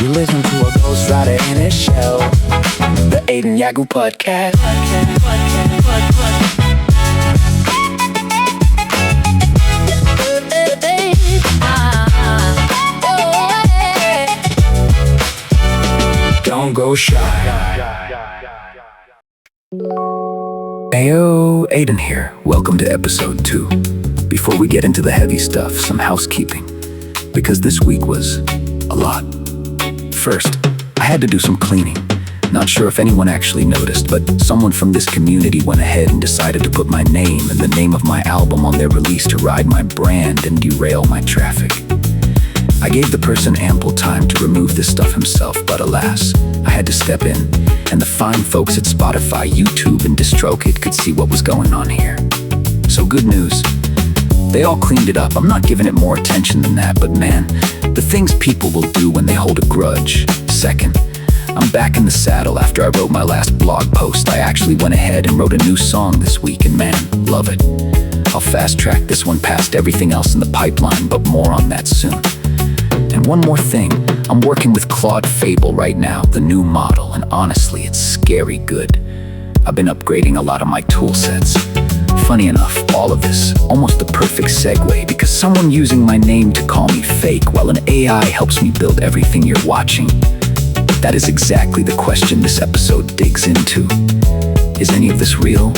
You listen to a Ghostwriter in his shell, the Aiden Yagu podcast. Don't go shy. Ayo, Aiden here. Welcome to episode 2. Before we get into the heavy stuff, some housekeeping. Because this week was a lot. First, I had to do some cleaning. Not sure if anyone actually noticed, but someone from this community went ahead and decided to put my name and the name of my album on their release to ride my brand and derail my traffic. I gave the person ample time to remove this stuff himself, but alas, I had to step in, and the fine folks at Spotify, YouTube, and DistroKid could see what was going on here. So good news. They all cleaned it up. I'm not giving it more attention than that, but man, the things people will do when they hold a grudge. Second, I'm back in the saddle after I wrote my last blog post. I actually went ahead and wrote a new song this week, and man, love it. I'll fast track this one past everything else in the pipeline, but more on that soon. And one more thing, I'm working with Claude Fable right now, the new model, and honestly, it's scary good. I've been upgrading a lot of my tool sets. Funny enough, all of this, almost the perfect segue, because someone using my name to call me fake while an AI helps me build everything you're watching. That is exactly the question this episode digs into. Is any of this real?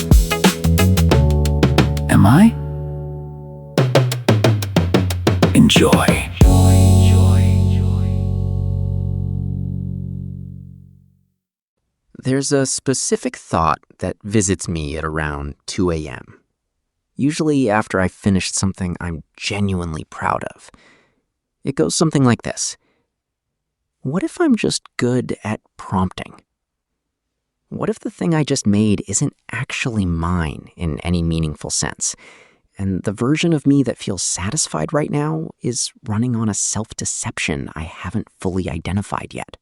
Am I? Enjoy. There's a specific thought that visits me at around 2 a.m., usually after I've finished something I'm genuinely proud of. It goes something like this. What if I'm just good at prompting? What if the thing I just made isn't actually mine in any meaningful sense, and the version of me that feels satisfied right now is running on a self-deception I haven't fully identified yet?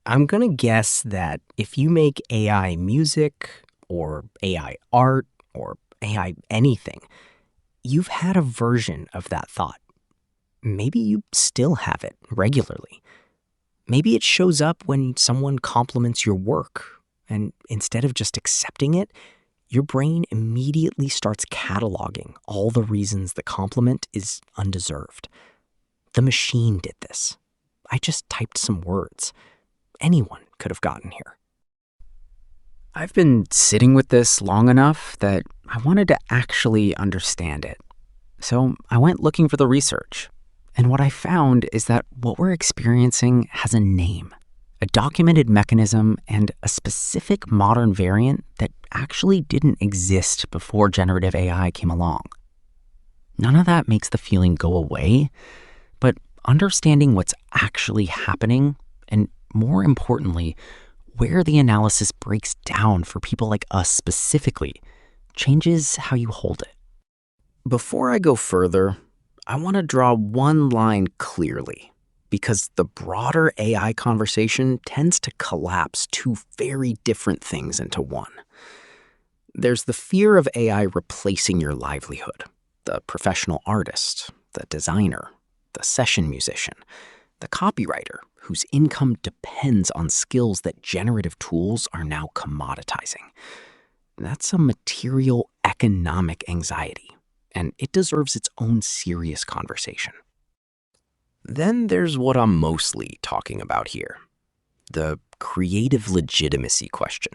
I'm gonna guess that if you make AI music, or AI art, or AI anything, you've had a version of that thought. Maybe you still have it regularly. Maybe it shows up when someone compliments your work, and instead of just accepting it, your brain immediately starts cataloging all the reasons the compliment is undeserved. The machine did this. I just typed some words. Anyone could have gotten here. I've been sitting with this long enough that I wanted to actually understand it. So I went looking for the research. And what I found is that what we're experiencing has a name, a documented mechanism, and a specific modern variant that actually didn't exist before generative AI came along. None of that makes the feeling go away, but understanding what's actually happening, and more importantly, where the analysis breaks down for people like us specifically, changes how you hold it. Before I go further, I want to draw one line clearly, because the broader AI conversation tends to collapse two very different things into one. There's the fear of AI replacing your livelihood, the professional artist, the designer, the session musician, the copywriter, whose income depends on skills that generative tools are now commoditizing. That's a material economic anxiety, and it deserves its own serious conversation. Then there's what I'm mostly talking about here, the creative legitimacy question.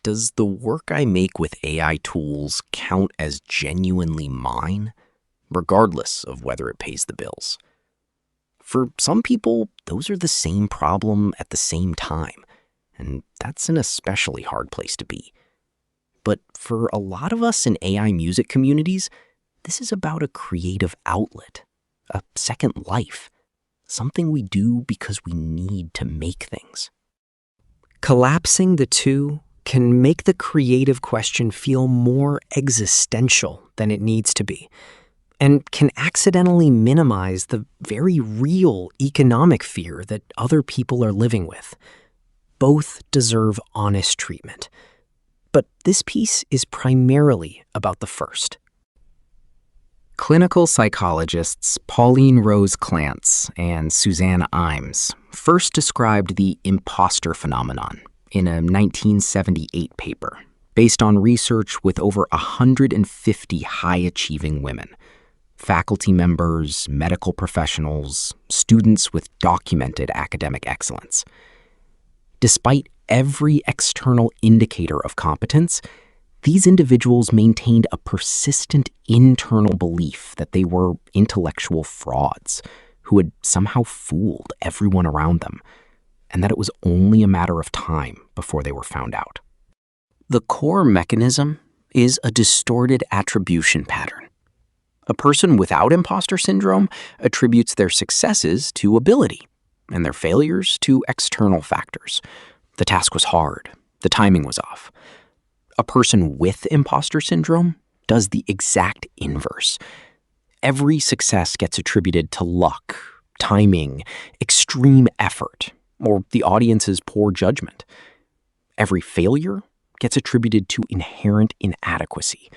Does the work I make with AI tools count as genuinely mine, regardless of whether it pays the bills? For some people, those are the same problem at the same time, and that's an especially hard place to be. But for a lot of us in AI music communities, this is about a creative outlet, a second life, something we do because we need to make things. Collapsing the two can make the creative question feel more existential than it needs to be, and can accidentally minimize the very real economic fear that other people are living with. Both deserve honest treatment. But this piece is primarily about the first. Clinical psychologists Pauline Rose Clance and Suzanne Imes first described the imposter phenomenon in a 1978 paper based on research with over 150 high-achieving women, faculty members, medical professionals, students with documented academic excellence. Despite every external indicator of competence, these individuals maintained a persistent internal belief that they were intellectual frauds who had somehow fooled everyone around them, and that it was only a matter of time before they were found out. The core mechanism is a distorted attribution pattern. A person without imposter syndrome attributes their successes to ability and their failures to external factors. The task was hard. The timing was off. A person with imposter syndrome does the exact inverse. Every success gets attributed to luck, timing, extreme effort, or the audience's poor judgment. Every failure gets attributed to inherent inadequacy.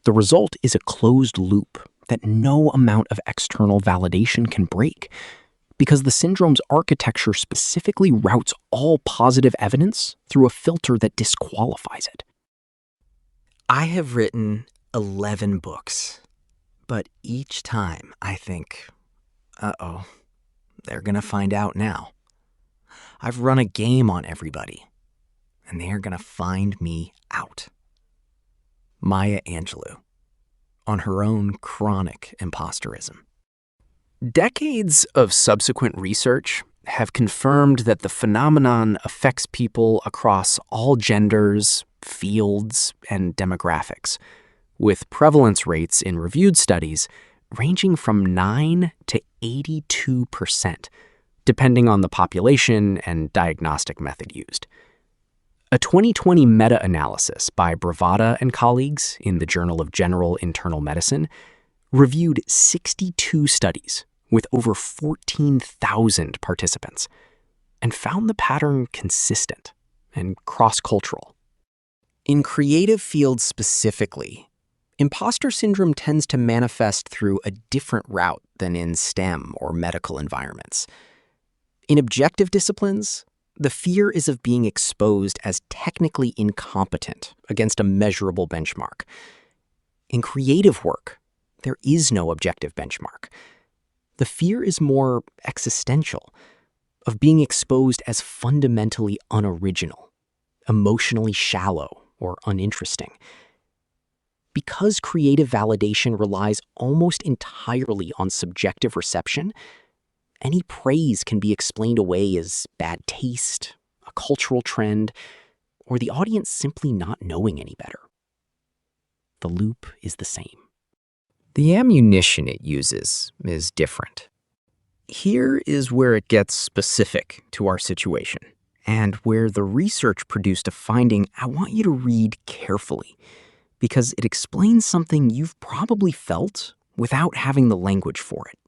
The result is a closed loop that no amount of external validation can break, because the syndrome's architecture specifically routes all positive evidence through a filter that disqualifies it. I have written 11 books, but each time I think, uh-oh, they're gonna find out now. I've run a game on everybody, and they're gonna find me out. Maya Angelou, on her own chronic imposterism. Decades of subsequent research have confirmed that the phenomenon affects people across all genders, fields, and demographics, with prevalence rates in reviewed studies ranging from 9 to 82%, depending on the population and diagnostic method used. A 2020 meta-analysis by Bravata and colleagues in the Journal of General Internal Medicine reviewed 62 studies with over 14,000 participants and found the pattern consistent and cross-cultural. In creative fields specifically, imposter syndrome tends to manifest through a different route than in STEM or medical environments. In objective disciplines, the fear is of being exposed as technically incompetent against a measurable benchmark. In creative work, there is no objective benchmark. The fear is more existential, of being exposed as fundamentally unoriginal, emotionally shallow, or uninteresting. Because creative validation relies almost entirely on subjective reception, any praise can be explained away as bad taste, a cultural trend, or the audience simply not knowing any better. The loop is the same. The ammunition it uses is different. Here is where it gets specific to our situation, and where the research produced a finding I want you to read carefully, because it explains something you've probably felt without having the language for it.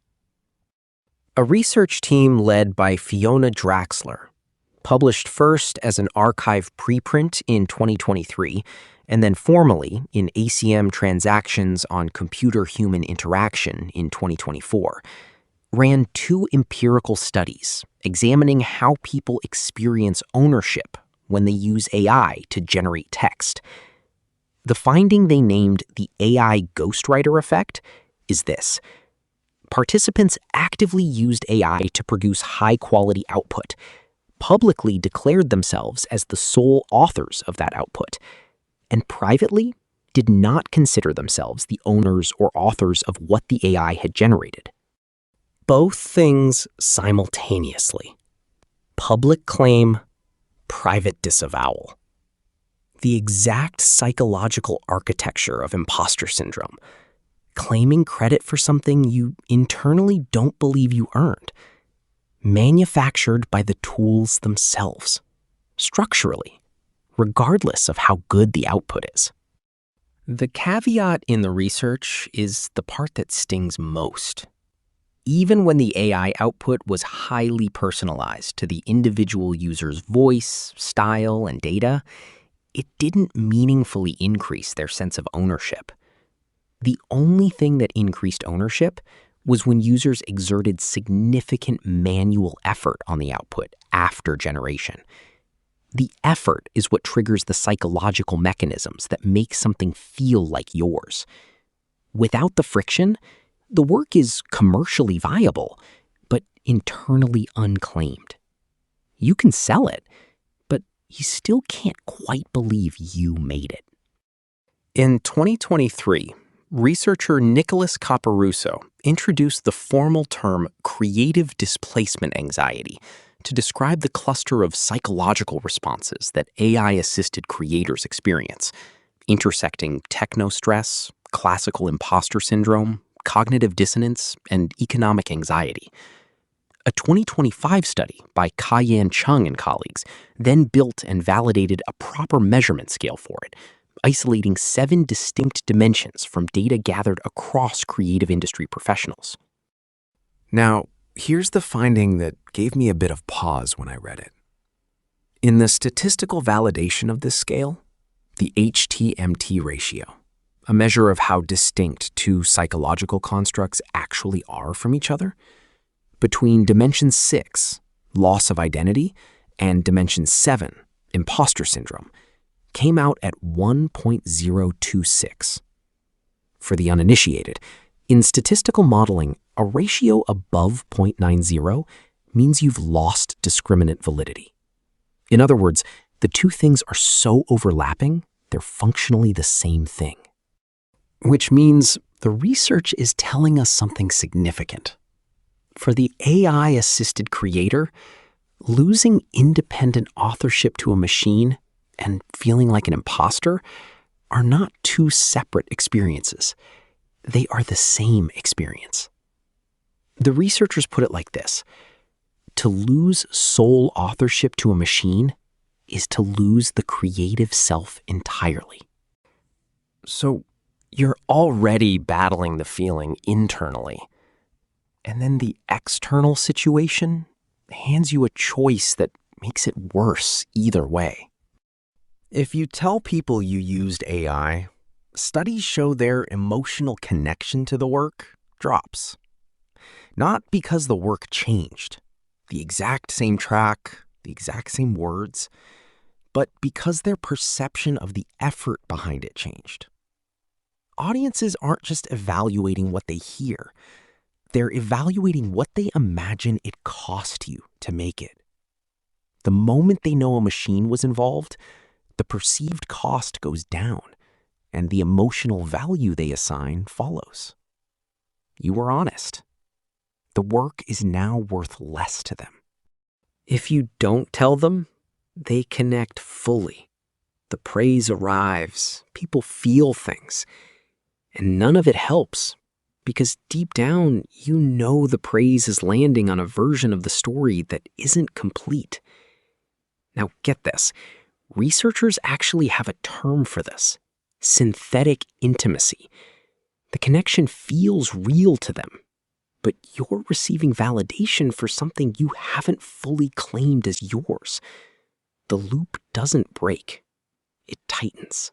A research team led by Fiona Draxler, published first as an archive preprint in 2023, and then formally in ACM Transactions on Computer-Human Interaction in 2024, ran 2 empirical studies examining how people experience ownership when they use AI to generate text. The finding they named the AI Ghostwriter Effect is this. Participants actively used AI to produce high-quality output, publicly declared themselves as the sole authors of that output, and privately did not consider themselves the owners or authors of what the AI had generated. Both things simultaneously. Public claim, private disavowal. The exact psychological architecture of imposter syndrome. Claiming credit for something you internally don't believe you earned. Manufactured by the tools themselves. Structurally. Regardless of how good the output is. The caveat in the research is the part that stings most. Even when the AI output was highly personalized to the individual user's voice, style, and data, it didn't meaningfully increase their sense of ownership. The only thing that increased ownership was when users exerted significant manual effort on the output after generation. The effort is what triggers the psychological mechanisms that make something feel like yours. Without the friction, the work is commercially viable, but internally unclaimed. You can sell it, but you still can't quite believe you made it. In 2023, researcher Nicholas Caporusso introduced the formal term creative displacement anxiety to describe the cluster of psychological responses that AI-assisted creators experience, intersecting techno-stress, classical imposter syndrome, cognitive dissonance, and economic anxiety. A 2025 study by Kai-Yan Chung and colleagues then built and validated a proper measurement scale for it, isolating 7 distinct dimensions from data gathered across creative industry professionals. Now, here's the finding that gave me a bit of pause when I read it. In the statistical validation of this scale, the HT-MT ratio, a measure of how distinct 2 psychological constructs actually are from each other, between dimension 6, loss of identity, and dimension 7, imposter syndrome, came out at 1.026. For the uninitiated, in statistical modeling, a ratio above 0.90 means you've lost discriminant validity. In other words, the 2 things are so overlapping, they're functionally the same thing. Which means the research is telling us something significant. For the AI-assisted creator, losing independent authorship to a machine and feeling like an imposter are not 2 separate experiences. They are the same experience. The researchers put it like this: to lose sole authorship to a machine is to lose the creative self entirely. So you're already battling the feeling internally, and then the external situation hands you a choice that makes it worse either way. If you tell people you used AI, studies show their emotional connection to the work drops. Not because the work changed, the exact same track, the exact same words, but because their perception of the effort behind it changed. Audiences aren't just evaluating what they hear, they're evaluating what they imagine it cost you to make it. The moment they know a machine was involved, the perceived cost goes down, and the emotional value they assign follows. You were honest. The work is now worth less to them. If you don't tell them, they connect fully. The praise arrives, people feel things, and none of it helps because deep down, you know the praise is landing on a version of the story that isn't complete. Now get this, researchers actually have a term for this: synthetic intimacy. The connection feels real to them, but you're receiving validation for something you haven't fully claimed as yours. The loop doesn't break, it tightens.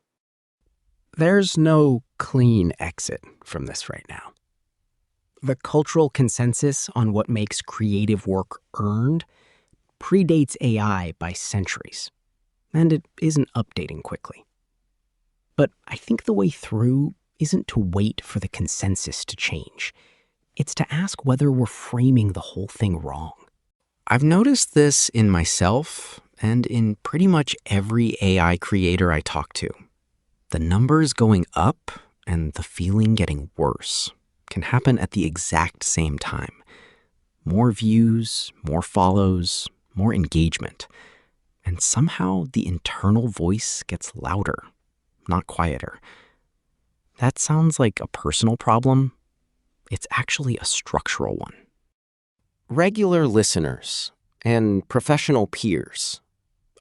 There's no clean exit from this right now. The cultural consensus on what makes creative work earned predates AI by centuries, and it isn't updating quickly. But I think the way through isn't to wait for the consensus to change. It's to ask whether we're framing the whole thing wrong. I've noticed this in myself and in pretty much every AI creator I talk to. The numbers going up and the feeling getting worse can happen at the exact same time. More views, more follows, more engagement. And somehow the internal voice gets louder, not quieter. That sounds like a personal problem. It's actually a structural one. Regular listeners and professional peers,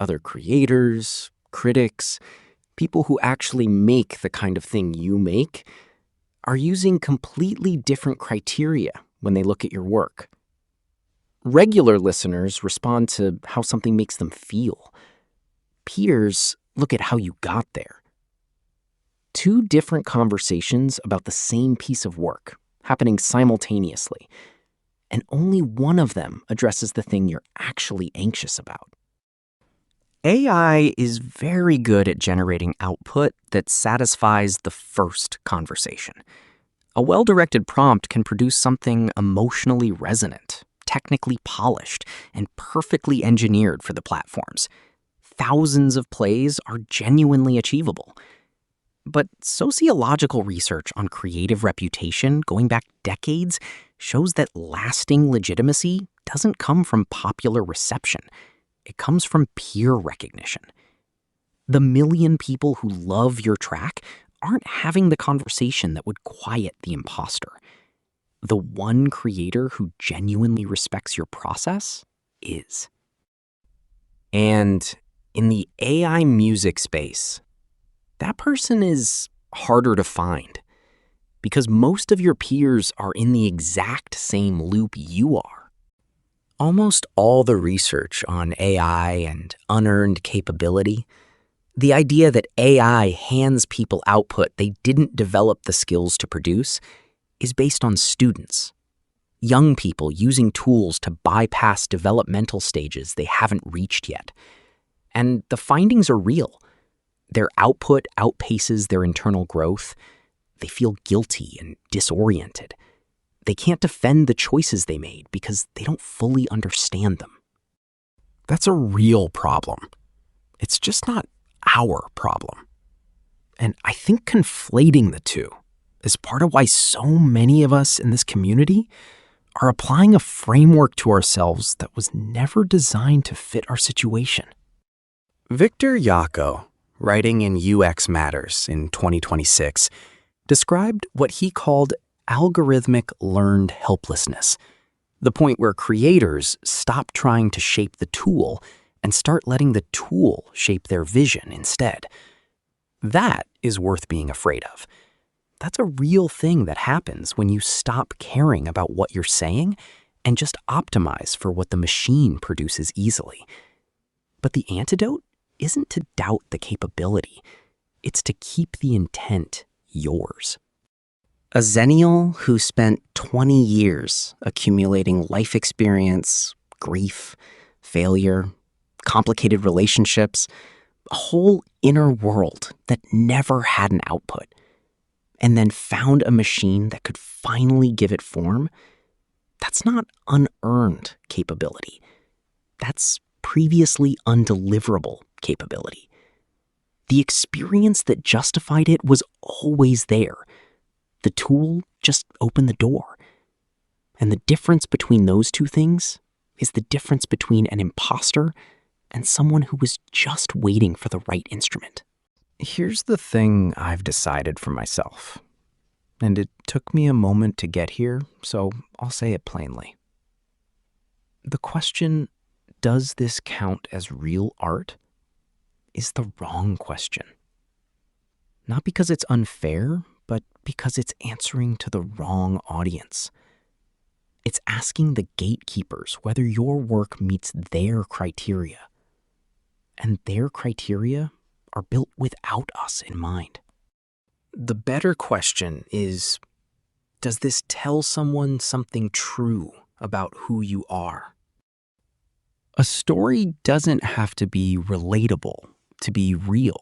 other creators, critics, people who actually make the kind of thing you make, are using completely different criteria when they look at your work. Regular listeners respond to how something makes them feel. Peers look at how you got there. Two different conversations about the same piece of work happening simultaneously, and only one of them addresses the thing you're actually anxious about. AI is very good at generating output that satisfies the first conversation. A well-directed prompt can produce something emotionally resonant, technically polished, and perfectly engineered for the platforms. Thousands of plays are genuinely achievable. But sociological research on creative reputation going back decades shows that lasting legitimacy doesn't come from popular reception. It comes from peer recognition. The million people who love your track aren't having the conversation that would quiet the imposter. The one creator who genuinely respects your process is. And in the AI music space, that person is harder to find because most of your peers are in the exact same loop you are. Almost all the research on AI and unearned capability, the idea that AI hands people output they didn't develop the skills to produce, is based on students. Young people using tools to bypass developmental stages they haven't reached yet. And the findings are real. Their output outpaces their internal growth. They feel guilty and disoriented. They can't defend the choices they made because they don't fully understand them. That's a real problem. It's just not our problem. And I think conflating the two is part of why so many of us in this community are applying a framework to ourselves that was never designed to fit our situation. Victor Yako, writing in UX Matters in 2026, described what he called algorithmic learned helplessness, the point where creators stop trying to shape the tool and start letting the tool shape their vision instead. That is worth being afraid of. That's a real thing that happens when you stop caring about what you're saying and just optimize for what the machine produces easily. But the antidote isn't to doubt the capability. It's to keep the intent yours. A Xennial who spent 20 years accumulating life experience, grief, failure, complicated relationships, a whole inner world that never had an output, and then found a machine that could finally give it form, that's not unearned capability. That's previously undeliverable capability. The experience that justified it was always there. The tool just opened the door. And the difference between those two things is the difference between an imposter and someone who was just waiting for the right instrument. Here's the thing I've decided for myself. And it took me a moment to get here, so I'll say it plainly. The question, does this count as real art, is the wrong question. Not because it's unfair, but because it's answering to the wrong audience. It's asking the gatekeepers whether your work meets their criteria. And their criteria are built without us in mind. The better question is, does this tell someone something true about who you are? A story doesn't have to be relatable to be real.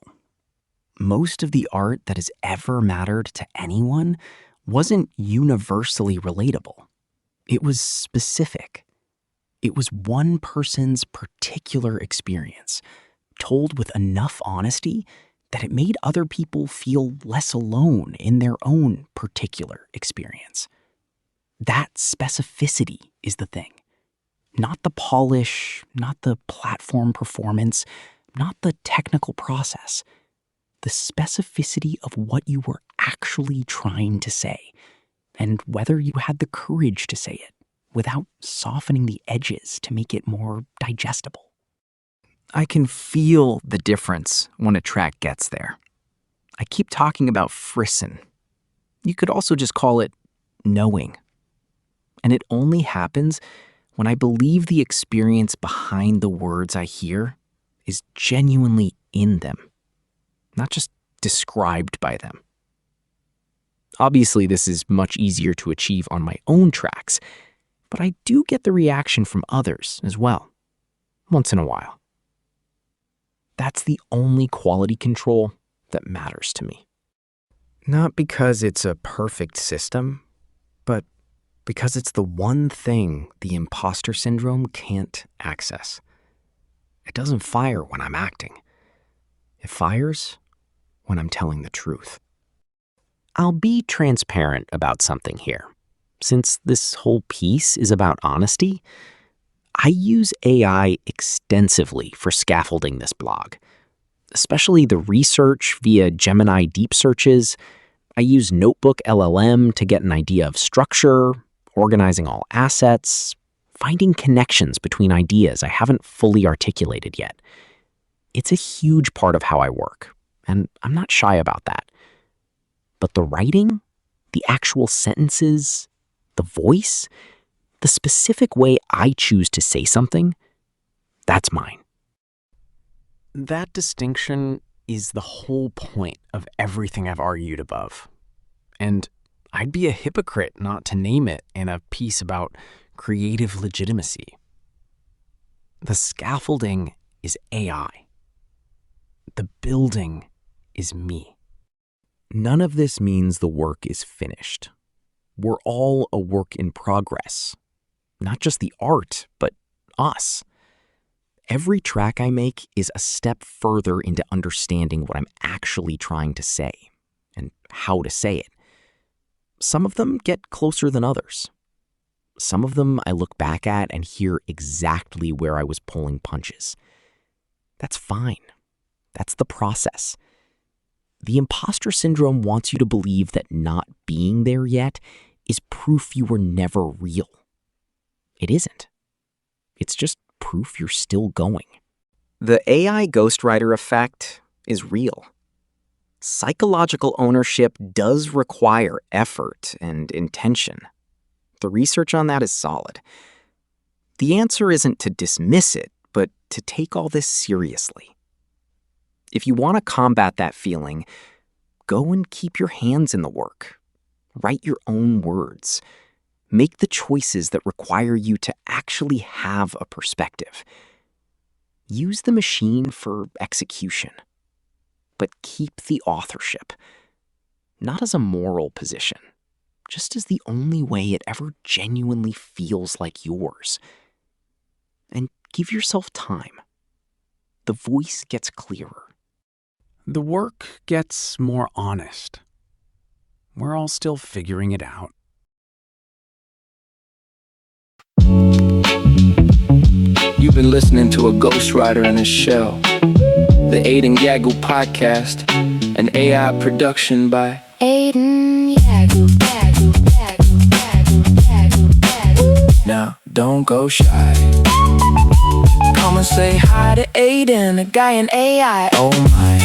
Most of the art that has ever mattered to anyone wasn't universally relatable. It was specific. It was one person's particular experience, told with enough honesty that it made other people feel less alone in their own particular experience. That specificity is the thing. Not the polish, not the platform performance, not the technical process. The specificity of what you were actually trying to say, and whether you had the courage to say it without softening the edges to make it more digestible. I can feel the difference when a track gets there. I keep talking about frisson. You could also just call it knowing. And it only happens when I believe the experience behind the words I hear is genuinely in them, not just described by them. Obviously, this is much easier to achieve on my own tracks, but I do get the reaction from others as well, once in a while. That's the only quality control that matters to me. Not because it's a perfect system, but because it's the one thing the imposter syndrome can't access. It doesn't fire when I'm acting. It fires when I'm telling the truth. I'll be transparent about something here. Since this whole piece is about honesty, I use AI extensively for scaffolding this blog, especially the research via Gemini deep searches. I use Notebook LLM to get an idea of structure, organizing all assets, finding connections between ideas I haven't fully articulated yet. It's a huge part of how I work, and I'm not shy about that. But the writing, the actual sentences, the voice, the specific way I choose to say something, that's mine. That distinction is the whole point of everything I've argued above. And I'd be a hypocrite not to name it in a piece about creative legitimacy. The scaffolding is AI. The building is me. None of this means the work is finished. We're all a work in progress. Not just the art, but us. Every track I make is a step further into understanding what I'm actually trying to say and how to say it. Some of them get closer than others. Some of them I look back at and hear exactly where I was pulling punches. That's fine. That's the process. The imposter syndrome wants you to believe that not being there yet is proof you were never real. It isn't. It's just proof you're still going. The AI Ghostwriter Effect is real. Psychological ownership does require effort and intention. The research on that is solid. The answer isn't to dismiss it, but to take all this seriously. If you want to combat that feeling, go and keep your hands in the work. Write your own words. Make the choices that require you to actually have a perspective. Use the machine for execution, but keep the authorship, not as a moral position, just as the only way it ever genuinely feels like yours. And give yourself time. The voice gets clearer. The work gets more honest. We're all still figuring it out. You've been listening to A Ghostwriter in a Shell, the Aiden Yagu podcast, an AI production by Aiden Yagu. Now, don't go shy. Come and say hi to Aiden, a guy in AI. Oh my.